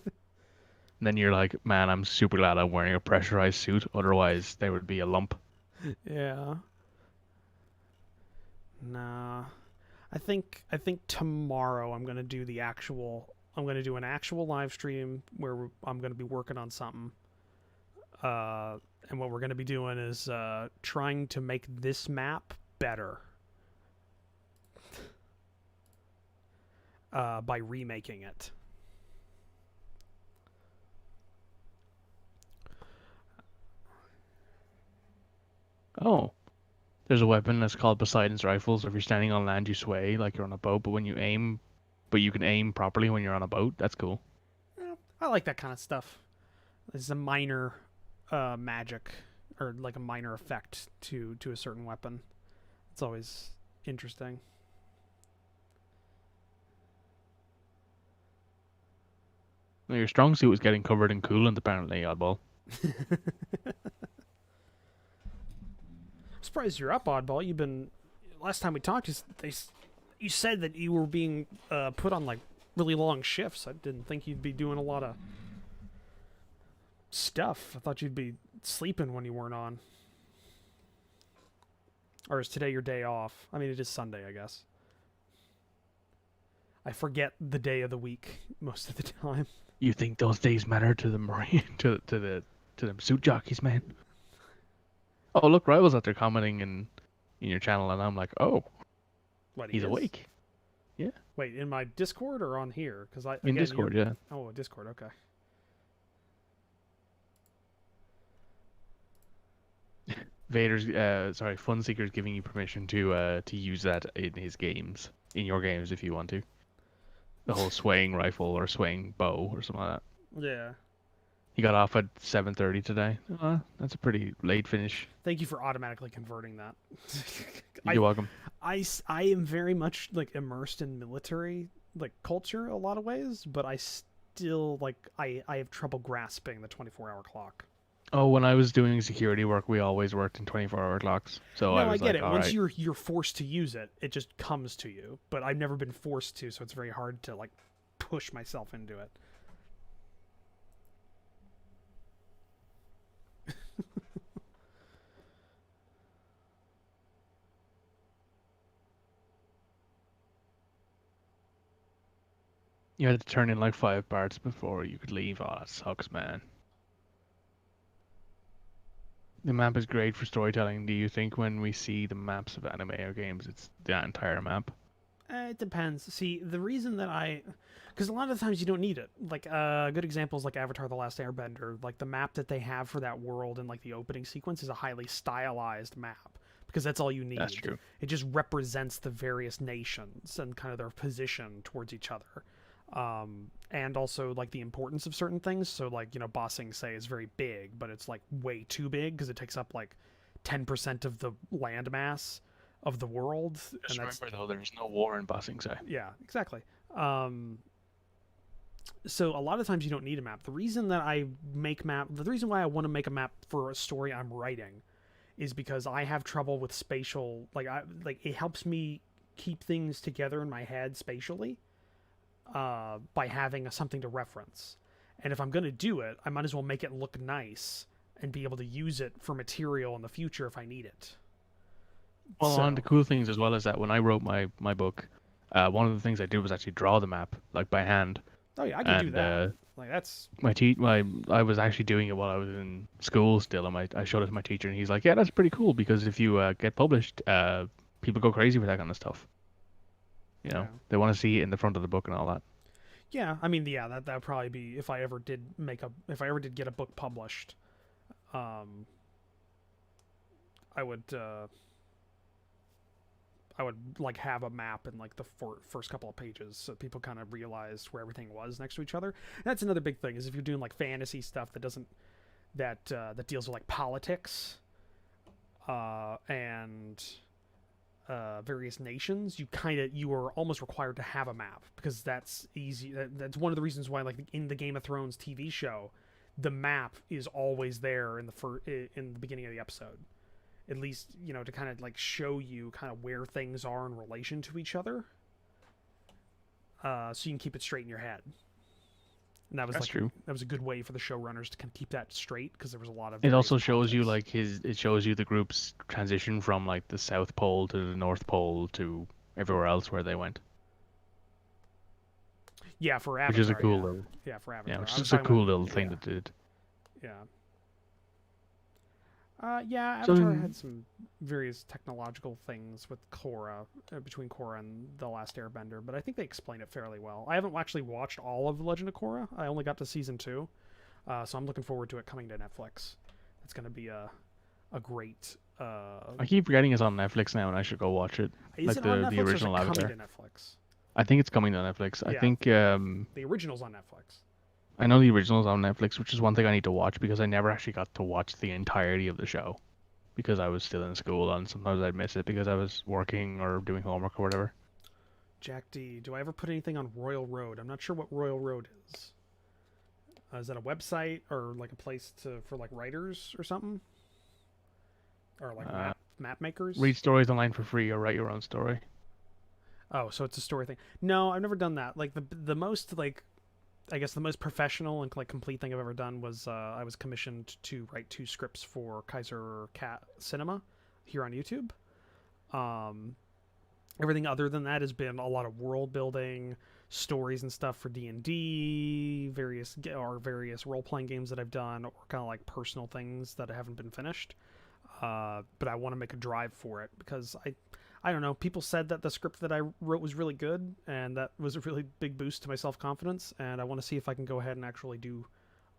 then you're like, man, I'm super glad I'm wearing a pressurized suit. Otherwise, there would be a lump. Yeah. Nah. I think tomorrow I'm gonna do an actual live stream where I'm gonna be working on something. And what we're going to be doing is trying to make this map better by remaking it. Oh, there's a weapon that's called Poseidon's Rifle. So if you're standing on land, you sway like you're on a boat, but when you aim, but you can aim properly when you're on a boat. That's cool. I like that kind of stuff. It's a minor magic or like a minor effect to a certain weapon. It's always interesting. Well, your strong suit was getting covered in coolant, apparently, oddball. I'm surprised you're up, Oddball. You've been last time we talked. You said that you were being put on like really long shifts. I didn't think you'd be doing a lot of stuff. I thought you'd be sleeping when you weren't on. Or is today your day off? I mean, it is Sunday, I guess. I forget the day of the week most of the time. You think those days matter to the marine to them suit jockeys, man? Oh, look, Rival's out there commenting in your channel, and I'm like, oh, What, he's awake. Wait, in my Discord or on here? Because In Discord, yeah. Oh, Discord. Okay. Vader's, Funseeker's giving you permission to use that in his games, in your games, if you want to. The whole swaying rifle or swaying bow or something like that. Yeah. He got off at 7:30 today. That's a pretty late finish. Thank you for automatically converting that. You're welcome. I am very much like immersed in military like culture a lot of ways, but I still like I have trouble grasping the 24-hour clock. Oh, when I was doing security work, we always worked in 24-hour clocks. So No, I was I get like, it. all Once right. you're forced to use it, it just comes to you. But I've never been forced to, so it's very hard to like push myself into it. You had to turn in like 5 parts before you could leave. Oh, that sucks, man. The map is great for storytelling. Do you think when we see the maps of anime or games, it's the entire map? It depends. See, the reason that because a lot of the times you don't need it. Like, good examples like Avatar: The Last Airbender. Like the map that they have for that world and like the opening sequence is a highly stylized map because that's all you need. That's true. It just represents the various nations and kind of their position towards each other. And also like the importance of certain things. So like, Ba Sing Se is very big, but it's like way too big because it takes up like 10% of the land mass of the world. Just remember though, there's no war in Ba Sing Se. Yeah, exactly. So a lot of times you don't need a map. The reason why I want to make a map for a story I'm writing is because I have trouble with spatial, it helps me keep things together in my head spatially by having something to reference. And if I'm going to do it, I might as well make it look nice and be able to use it for material in the future if I need it. Well, one of the cool things as well is that when I wrote my book, one of the things I did was actually draw the map like by hand. Oh yeah, I can do that. That's I was actually doing it while I was in school still, and I showed it to my teacher, and he's like, "Yeah, that's pretty cool because if you get published, people go crazy for that kind of stuff. They want to see it in the front of the book and all that." Yeah, I mean, yeah, that'd probably be if I ever did get a book published. I would like have a map in like the first couple of pages so people kind of realized where everything was next to each other. And that's another big thing is if you're doing like fantasy stuff that deals with like politics and various nations, you are almost required to have a map because that's easy. That's one of the reasons why like in the Game of Thrones TV show, the map is always there in the beginning of the episode. At least, to kind of like show you kind of where things are in relation to each other. So you can keep it straight in your head. And that's true. That was a good way for the showrunners to kind of keep that straight because there was a lot of. It also shows you like it shows you the group's transition from like the South Pole to the North Pole to everywhere else where they went. Yeah, for Avatar. Which is a cool little. Yeah, for Avatar. Yeah, which is a cool little thing that did. Yeah. Yeah, So Avatar had some various technological things with Korra, between Korra and The Last Airbender, but I think they explain it fairly well. I haven't actually watched all of The Legend of Korra. I only got to season 2, so I'm looking forward to it coming to Netflix. It's going to be a great. I keep forgetting it's on Netflix now, and I should go watch it. Is Like it on the Netflix or is it original coming Avatar. to Netflix? I think it's coming to Netflix. I Yeah, think the original's on Netflix. I know the original's on Netflix, which is one thing I need to watch because I never actually got to watch the entirety of the show because I was still in school and sometimes I'd miss it because I was working or doing homework or whatever. Jack D. Do I ever put anything on Royal Road? I'm not sure what Royal Road is. Is that a website or like a place for like writers or something, or like Uh, map makers? Read stories online for free or write your own story. Oh, so it's a story thing. No, I've never done that. Like the most like I guess the most professional and like complete thing I've ever done was I was commissioned to write 2 scripts for Kaiser Cat Cinema here on YouTube. Um, Everything other than that has been a lot of world building, stories and stuff for D&D, various role playing games that I've done, or kind of like personal things that haven't been finished. But I want to make a drive for it because I don't know. People said that the script that I wrote was really good, and that was a really big boost to my self confidence. And I want to see if I can go ahead and actually do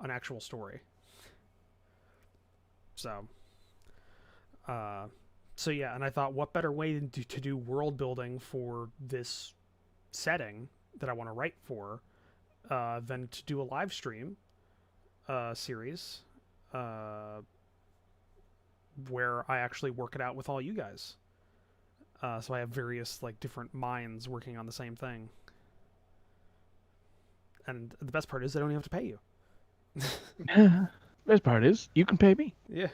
an actual story. So, uh, so yeah, and I thought, what better way to do world building for this setting that I want to write for than to do a live stream series where I actually work it out with all you guys. So I have various like different minds working on the same thing. And the best part is I don't even have to pay you. Best part is you can pay me. Yeah.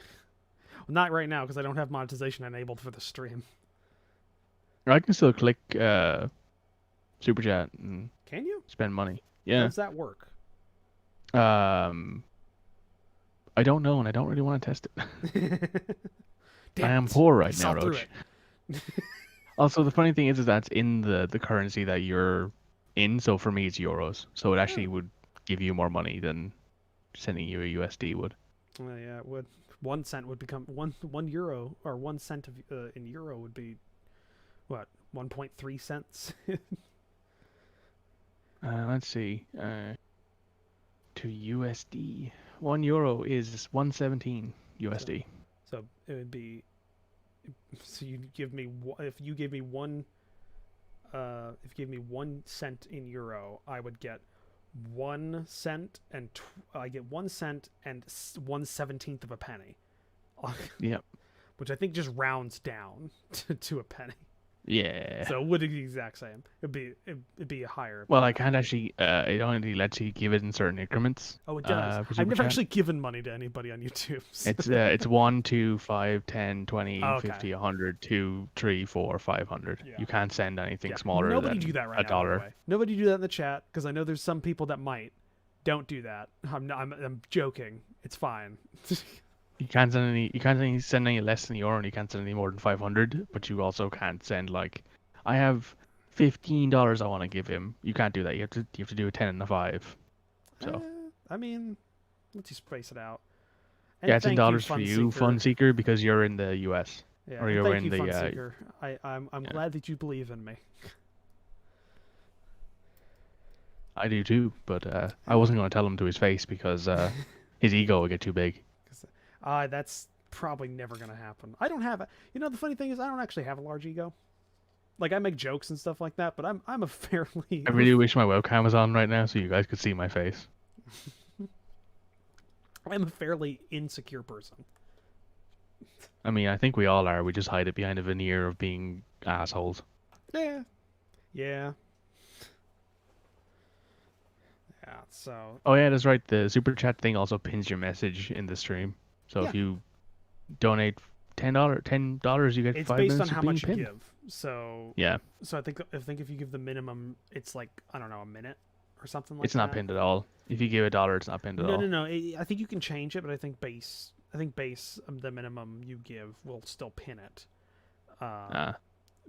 Well, not right now because I don't have monetization enabled for the stream. I can still click super chat and Can you? spend money. How Yeah. does that work? Um, I don't know, and I don't really want to test it. Damn I am it. poor right Saw now, through Roach. it. Also, the funny thing is that's in the currency that you're in. So for me, it's euros. So it actually Oh. would give you more money than sending you a USD would. Well, yeah, it would. 1 cent would become one euro, or 1 cent in euro would be what 1.3 cents. Let's see. To USD, €1 is 117 USD. So it would be. So you give me if you give me one. If you give me 1 cent in euro, I would get 1 cent and I get 1 cent and 1/17 of a penny. Yep. Which I think just rounds down to a penny. Yeah. So it would be the exact same. It'd be a higher. Well, I can't actually. It only lets you give it in certain increments. Oh, it does. For I've Super never Chat. actually given money to anybody on YouTube. So. It's 1, 2, 5, 10, 20, Oh, okay. 50, 100, 2, 3, 4, 500. Yeah. You can't send anything Yeah. smaller Nobody than do that right a now. dollar. By the way. Nobody do that in the chat because I know there's some people that might. Don't do that. I'm joking. It's fine. You can't send any less than euro, and you can't send any more than 500. But you also can't send like, I have $15 I want to give him. You can't do that. You have to do a 10 and a 5. So I mean, let's just space it out. And yeah, it's in dollars for you, Funseeker, because you're in the US. Yeah, or you're thank in you, the. Funseeker. I'm glad that you believe in me. I do too, but I wasn't going to tell him to his face because his ego would get too big. That's probably never gonna happen. I don't have a. You know, the funny thing is, I don't actually have a large ego. Like I make jokes and stuff like that, but I'm a fairly. I really wish my webcam was on right now so you guys could see my face. I'm a fairly insecure person. I mean, I think we all are. We just hide it behind a veneer of being assholes. Yeah. Yeah. Yeah. So. Oh yeah, that's right. The super chat thing also pins your message in the stream. So if you donate $10, you get it's 5 based minutes on how of being much pinned. you give. So yeah. So I think if you give the minimum, it's like I don't know, a minute or something like that. It's not pinned at all. If you give $1, it's not pinned at all. No. I think you can change it, but I think base the minimum you give will still pin it.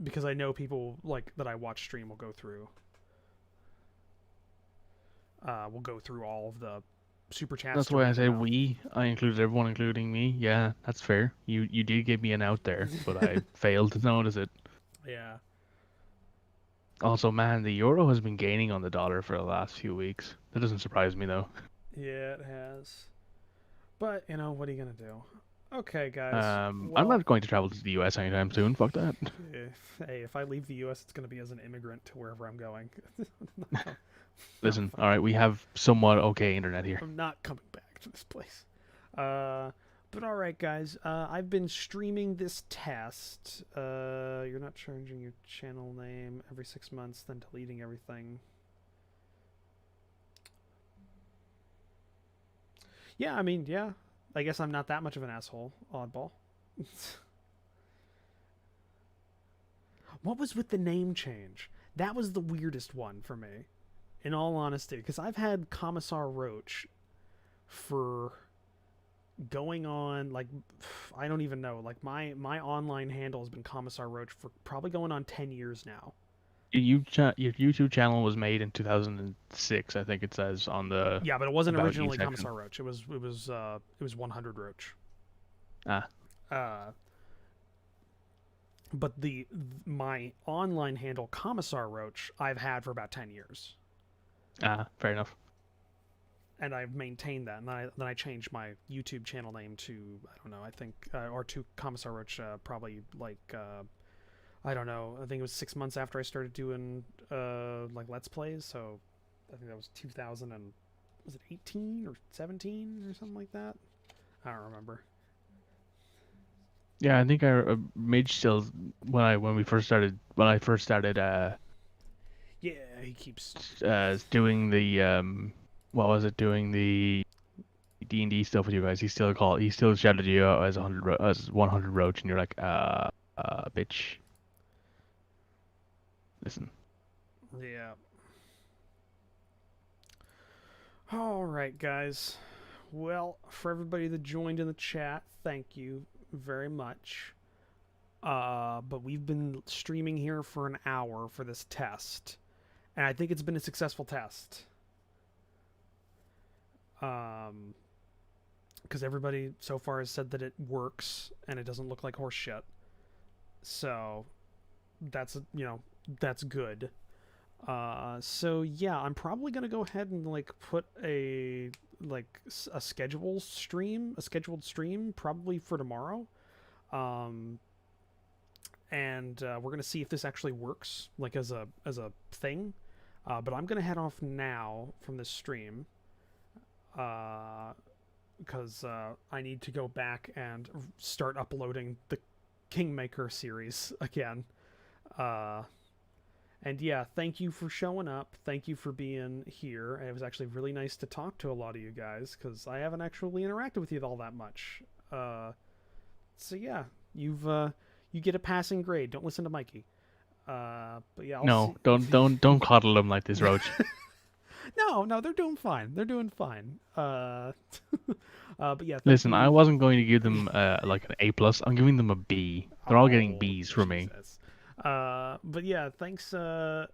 Because I know people like that I watch stream will go through all of super chats That's to why I read them said out. we. I included everyone, including me. Yeah, that's fair. You did give me an out there, but I failed to notice it. Yeah. Also, man, the euro has been gaining on the dollar for the last few weeks. That doesn't surprise me though. Yeah, it has. But, you know, what are you going to do? Okay, guys. I'm Well, not going to travel to the US anytime soon. Fuck that. if I leave the U.S., it's going to be as an immigrant to wherever I'm going. No, Listen, all right, we have somewhat okay internet here. I'm not coming back to this place. But all right, guys. I've been streaming this test. You're not changing your channel name every 6 months, then deleting everything. Yeah, I mean, yeah. I guess I'm not that much of an asshole. Oddball. What was with the name change? That was the weirdest one for me, in all honesty, because I've had Commissar Roach for going on like I don't even know. Like my online handle has been Commissar Roach for probably going on 10 years now. Your YouTube channel was made in 2006, I think it says on the Yeah, but it wasn't About You originally section. Commissar Roach. It was 100 Roach. Ah, Uh but the my online handle Commissar Roach I've had for about 10 years. fair enough. And I've maintained that. And then I changed my YouTube channel name to I don't know. I think or to Commissar Roach probably like I don't know. I think it was 6 months after I started doing like Let's Plays. So I think that was 2000 and was it 18 or 17 or something like that? I don't remember. Yeah, I think Midge still when I first started Yeah, he keeps. doing the what was it, doing the D&D stuff with you guys. He still shouted you out as 100 Roach, and you're like bitch. Listen, Yeah. All right, guys. Well, for everybody that joined in the chat, thank you very much. But we've been streaming here for an hour for this test, and I think it's been a successful test. Because everybody so far has said that it works and it doesn't look like horse shit. So that's that's good. So yeah, I'm probably gonna go ahead and like put a scheduled stream probably for tomorrow. Um, and we're gonna see if this actually works like as a thing. But I'm gonna head off now from this stream. Because I need to go back and start uploading the Kingmaker series again. And yeah, thank you for showing up. Thank you for being here. It was actually really nice to talk to a lot of you guys because I haven't actually interacted with you all that much. So yeah, you get a passing grade. Don't listen to Mikey. But yeah, I'll no, see. don't coddle them like this, Roach. No, they're doing fine. They're doing fine. But yeah, thank Listen, I you. wasn't going to give them like an A plus. I'm giving them a B. They're all getting Oh, Bs from me. Jesus. But yeah, thanks. Still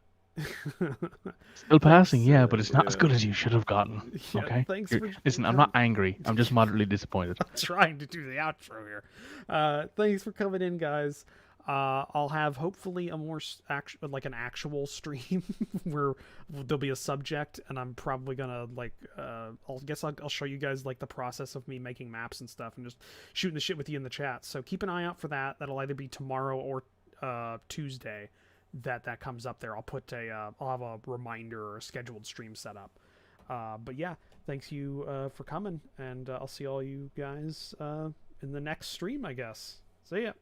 passing, Thanks. yeah, but it's not as Yeah, good as you should have gotten. yeah. Okay. Thanks for Listen, I'm coming. not angry. I'm just moderately disappointed. Trying to do the outro here. Thanks for coming in, guys. I'll have hopefully a more like an actual stream where there'll be a subject, and I'm probably gonna like I'll show you guys like the process of me making maps and stuff, and just shooting the shit with you in the chat. So keep an eye out for that. That'll either be tomorrow or Tuesday that comes up there. I'll have a reminder or a scheduled stream set up. But yeah, thanks you for coming, and I'll see all you guys in the next stream, I guess. See ya.